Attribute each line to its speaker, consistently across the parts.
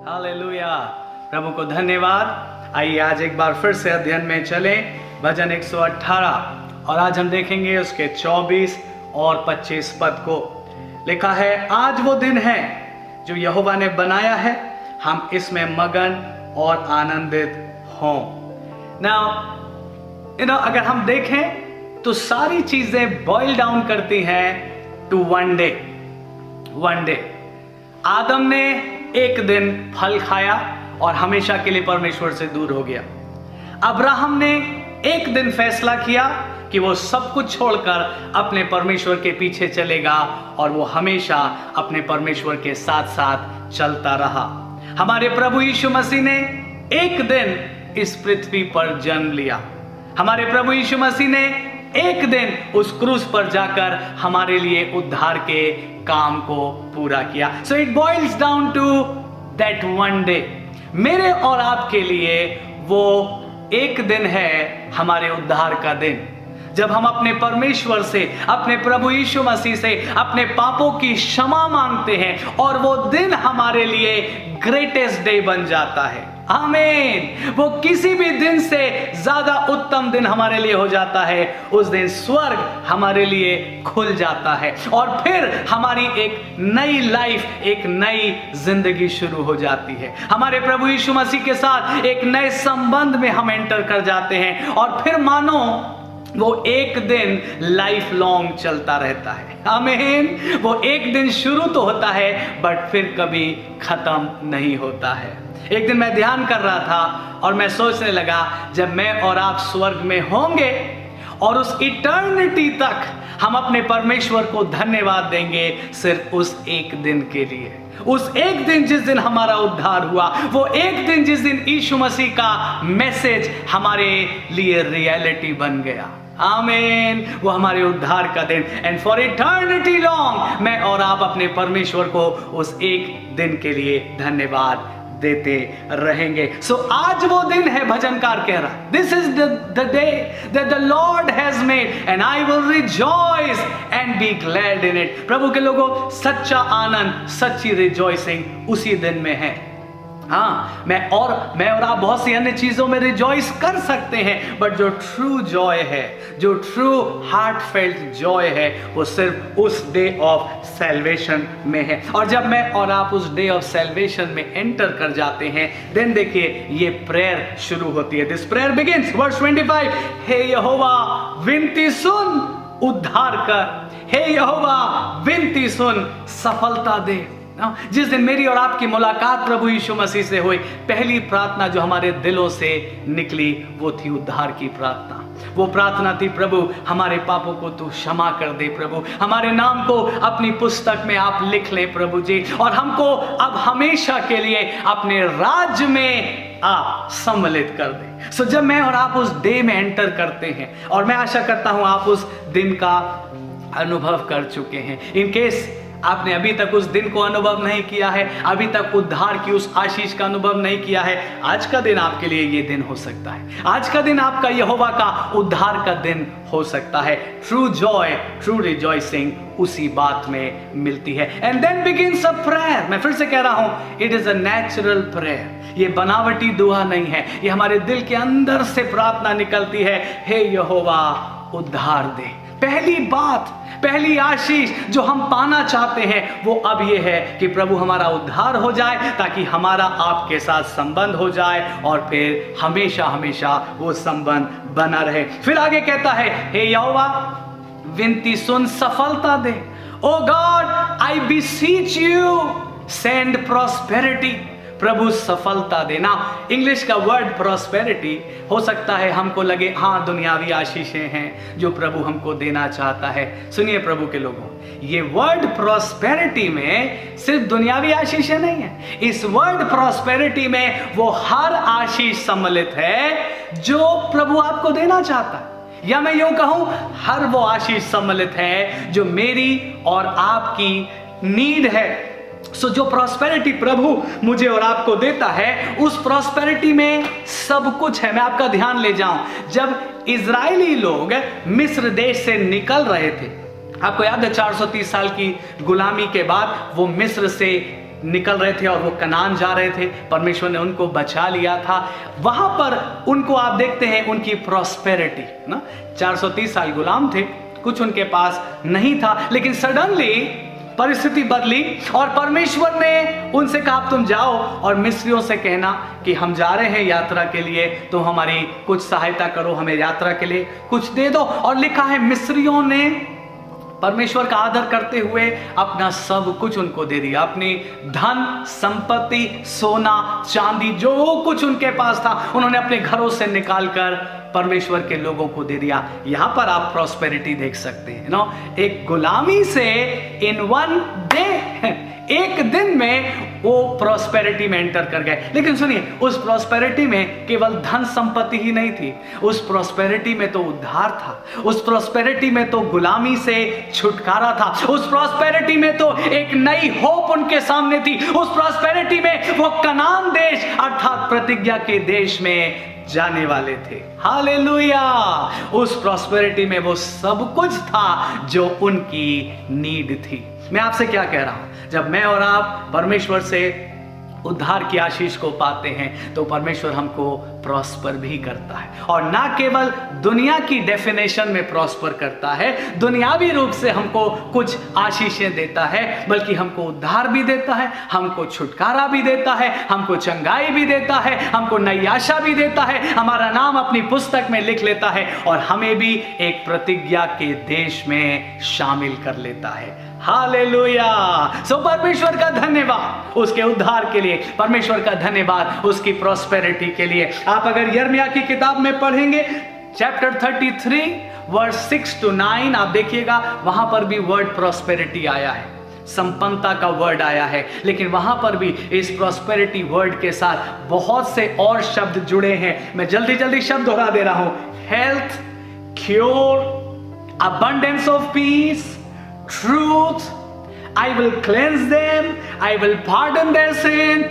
Speaker 1: Hallelujah, प्रभु को धन्यवाद। आइए आज एक बार फिर से अध्ययन में चलें, भजन 118, और आज हम देखेंगे उसके 24 और 25 पद को। लिखा है, आज वो दिन है जो यहोवा ने बनाया है, हम इसमें मगन और आनंदित हों। Now, अगर हम देखें तो सारी चीजें बॉइल डाउन करती हैं टू वन डे। आदम ने एक दिन फल खाया और हमेशा के लिए परमेश्वर से दूर हो गया। अब्राहम ने एक दिन फैसला किया कि वो सब कुछ छोड़कर अपने परमेश्वर के पीछे चलेगा और वो हमेशा अपने परमेश्वर के साथ साथ चलता रहा। हमारे प्रभु यीशु मसीह ने एक दिन इस पृथ्वी पर जन्म लिया। हमारे प्रभु यीशु मसीह ने एक दिन उस क्रूस पर जाकर हमारे लिए उद्धार के काम को पूरा किया। So it boils down to that one day. मेरे और आपके लिए वो एक दिन है हमारे उद्धार का दिन, जब हम अपने परमेश्वर से, अपने प्रभु यीशु मसीह से अपने पापों की क्षमा मांगते हैं और वो दिन हमारे लिए ग्रेटेस्ट डे बन जाता है। आमीन। वो किसी भी दिन से ज्यादा उत्तम दिन हमारे लिए हो जाता है। उस दिन स्वर्ग हमारे लिए खुल जाता है और फिर हमारी एक नई लाइफ, एक नई जिंदगी शुरू हो जाती है। हमारे प्रभु यीशु मसीह के साथ एक नए संबंध में हम एंटर कर जाते हैं और फिर मानो वो एक दिन लाइफ लॉन्ग चलता रहता है। आमीन। वो एक दिन शुरू तो होता है बट फिर कभी खत्म नहीं होता है। एक दिन मैं ध्यान कर रहा था और मैं सोचने लगा, जब मैं और आप स्वर्ग में होंगे और उस इटर्निटी तक हम अपने परमेश्वर को धन्यवाद देंगे सिर्फ उस एक दिन के लिए। उस एक दिन जिस दिन हमारा उद्धार हुआ, वो एक दिन जिस दिन यीशु मसीह का मैसेज हमारे लिए रियलिटी बन गया। आमीन। वो हमारे उद्धार का दिन। एंड फॉर इटर्निटी लॉन्ग मैं और आप अपने परमेश्वर को उस एक दिन के लिए धन्यवाद देते रहेंगे। सो आज वो दिन है, भजनकार कह रहा है, this is the day that the Lord has made and I will rejoice and be glad in it. प्रभु के लोगों, सच्चा आनंद, सच्ची रिजॉइसिंग उसी दिन में है। हाँ, मैं और आप बहुत सी अन्य चीजों में रिजॉइस कर सकते हैं, बट जो ट्रू जॉय है, जो ट्रू हार्ट फेल्ट जॉय है, वो सिर्फ उस डे ऑफ सैल्वेशन में है। और जब मैं और आप उस डे ऑफ सैल्वेशन में एंटर कर जाते हैं, देन देखिए ये प्रेयर शुरू होती है। दिस प्रेयर बिगिंस, वर्स 25, हे यहोवा विनती सुन, उद्धार कर। हे यहोवा विनती सुन, सफलता दे। जिस दिन मेरी और आपकी मुलाकात प्रभु यीशु मसीह से हुई, पहली प्रार्थना जो हमारे दिलों से निकली वो थी उद्धार की प्रार्थना। वो प्रार्थना थी, प्रभु हमारे पापों को तू क्षमा कर दे, प्रभु हमारे नाम को अपनी पुस्तक में आप लिख ले प्रभु जी, और हमको अब हमेशा के लिए अपने राज्य में आप सम्मिलित कर दे। सो जब मैं और आप उस डे में एंटर करते हैं, और मैं आशा करता हूं आप उस दिन का अनुभव कर चुके हैं। इन केस आपने अभी तक उस दिन को अनुभव नहीं किया है, अभी तक उद्धार की उस आशीष का अनुभव नहीं किया है, आज का दिन आपके लिए ये दिन हो सकता है। आज का दिन आपका यहोवा का उद्धार का दिन हो सकता है। ट्रू जॉय, ट्रू रिजॉइसिंग उसी बात में मिलती है। And then begins a prayer. मैं फिर से कह रहा हूं, it is a natural prayer. ये बनावटी दुआ नहीं है, ये हमारे दिल के अंदर से प्रार्थना निकलती है, हे यहोवा उद्धार दे। पहली बात, पहली आशीष जो हम पाना चाहते हैं वो अब ये है कि प्रभु हमारा उद्धार हो जाए, ताकि हमारा आपके साथ संबंध हो जाए और फिर हमेशा हमेशा वो संबंध बना रहे। फिर आगे कहता है, हे यहोवा विनती सुन, सफलता दे। O God I beseech you send prosperity. प्रभु सफलता देना। इंग्लिश का वर्ड प्रॉस्पेरिटी, हो सकता है हमको लगे हाँ दुनियावी आशीषें हैं जो प्रभु हमको देना चाहता है। सुनिए प्रभु के लोगों, ये वर्ड प्रॉस्पेरिटी में सिर्फ दुनियावी आशीषें नहीं है। इस वर्ड प्रॉस्पेरिटी में वो हर आशीष सम्मिलित है जो प्रभु आपको देना चाहता है, या मैं यूं कहूं हर वो आशीष सम्मिलित है जो मेरी और आपकी नीड है। सो जो प्रॉस्पेरिटी प्रभु मुझे और आपको देता है, उस प्रॉस्पेरिटी में सब कुछ है। मैं आपका ध्यान ले जाऊं, जब इजरायली लोग मिस्र देश से निकल रहे थे, आपको याद है 430 साल की गुलामी के बाद वो मिस्र से निकल रहे थे और वो कनान जा रहे थे, परमेश्वर ने उनको बचा लिया था। वहां पर उनको आप देखते हैं उनकी प्रॉस्पेरिटी ना, 430 साल गुलाम थे, कुछ उनके पास नहीं था, लेकिन सडनली परिस्थिति बदली और परमेश्वर ने उनसे कहा तुम जाओ और मिस्रियों से कहना कि हम जा रहे हैं यात्रा के लिए, तो हमारी कुछ सहायता करो, हमें यात्रा के लिए कुछ दे दो। और लिखा है मिस्रियों ने परमेश्वर का आदर करते हुए अपना सब कुछ उनको दे दिया, अपनी धन संपत्ति, सोना चांदी, जो कुछ उनके पास था उन्होंने अपने घरों से निकालकर परमेश्वर के लोगों को दे दिया। यहां पर आप प्रॉस्पेरिटी देख सकते हैं नो, एक गुलामी से इन वन डे, एक दिन में वो प्रॉस्पेरिटी में एंटर कर गए। लेकिन सुनिए, उस प्रॉस्पेरिटी में केवल धन संपत्ति ही नहीं थी, उस प्रॉस्पेरिटी में तो उद्धार था, उस प्रॉस्पेरिटी में तो गुलामी से छुटकारा था, उस प्रॉस्पेरिटी में तो एक नई होप उनके सामने थी, उस प्रॉस्पेरिटी में वो कनान देश अर्थात प्रतिज्ञा के देश में जाने वाले थे। हालेलुया! उस प्रॉस्पेरिटी में वो सब कुछ था जो उनकी नीड थी। मैं आपसे क्या कह रहा हूं, जब मैं और आप परमेश्वर से उद्धार की आशीष को पाते हैं तो परमेश्वर हमको प्रॉस्पर भी करता है, और ना केवल दुनिया की डेफिनेशन में प्रॉस्पर करता है, दुनियावी रूप से हमको कुछ आशीषें देता है, बल्कि हमको उद्धार भी देता है, हमको छुटकारा भी देता है, हमको चंगाई भी देता है, हमको नई आशा भी देता है, हमारा नाम अपनी पुस्तक में लिख लेता है और हमें भी एक प्रतिज्ञा के देश में शामिल कर लेता है। हालेलुया! सो परमेश्वर का धन्यवाद उसके उद्धार के लिए, परमेश्वर का धन्यवाद उसकी प्रॉस्पेरिटी के लिए। आप अगर यिर्मयाह की किताब में पढ़ेंगे चैप्टर 33 वर्स 6 to 9, आप देखिएगा वहां पर भी वर्ड प्रॉस्पेरिटी आया है, संपन्नता का वर्ड आया है, लेकिन वहां पर भी इस प्रॉस्पेरिटी वर्ड के साथ बहुत से और शब्द जुड़े हैं। मैं जल्दी जल्दी शब्द दोहरा दे रहा हूं, health, cure, abundance of peace, truth, I will cleanse them, I will pardon their sin,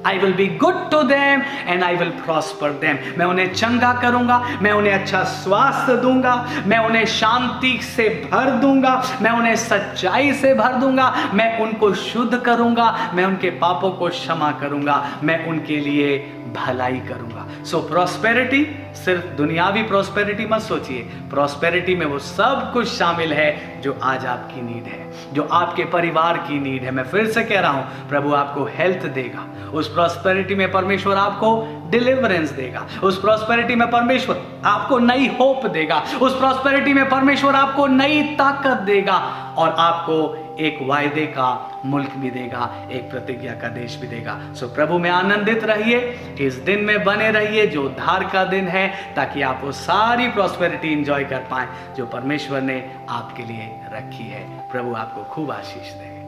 Speaker 1: I will be good to them and I will prosper them. मैं उन्हें चंगा करूंगा, मैं उन्हें अच्छा स्वास्थ्य दूंगा, मैं उन्हें शांति से भर दूंगा, मैं उन्हें सच्चाई से भर दूंगा, मैं उनको शुद्ध करूंगा, मैं उनके पापों को क्षमा करूंगा, मैं उनके लिए भलाई करूंगा। सो प्रॉस्पेरिटी सिर्फ दुनियावी प्रॉस्पेरिटी मत सोचिए, प्रॉस्पेरिटी में वो सब कुछ शामिल है जो आज आपकी नीड है, जो आपके परिवार की नीड है। मैं फिर से कह रहा हूं, प्रभु आपको हेल्थ देगा, उस प्रॉस्पेरिटी में परमेश्वर आपको डिलीवरेंस देगा, उस प्रॉस्पेरिटी में परमेश्वर आपको नई होप देगा, उस प्रॉस्पेरिटी में परमेश्वर आपको नई ताकत देगा और आपको एक वायदे का मुल्क भी देगा, एक प्रतिज्ञा का देश भी देगा। सो प्रभु में आनंदित रहिए, इस दिन में बने रहिए जो उद्धार का दिन है, ताकि आप वो सारी प्रॉस्पेरिटी एंजॉय कर पाएं जो परमेश्वर ने आपके लिए रखी है। प्रभु आपको खूब आशीष दे।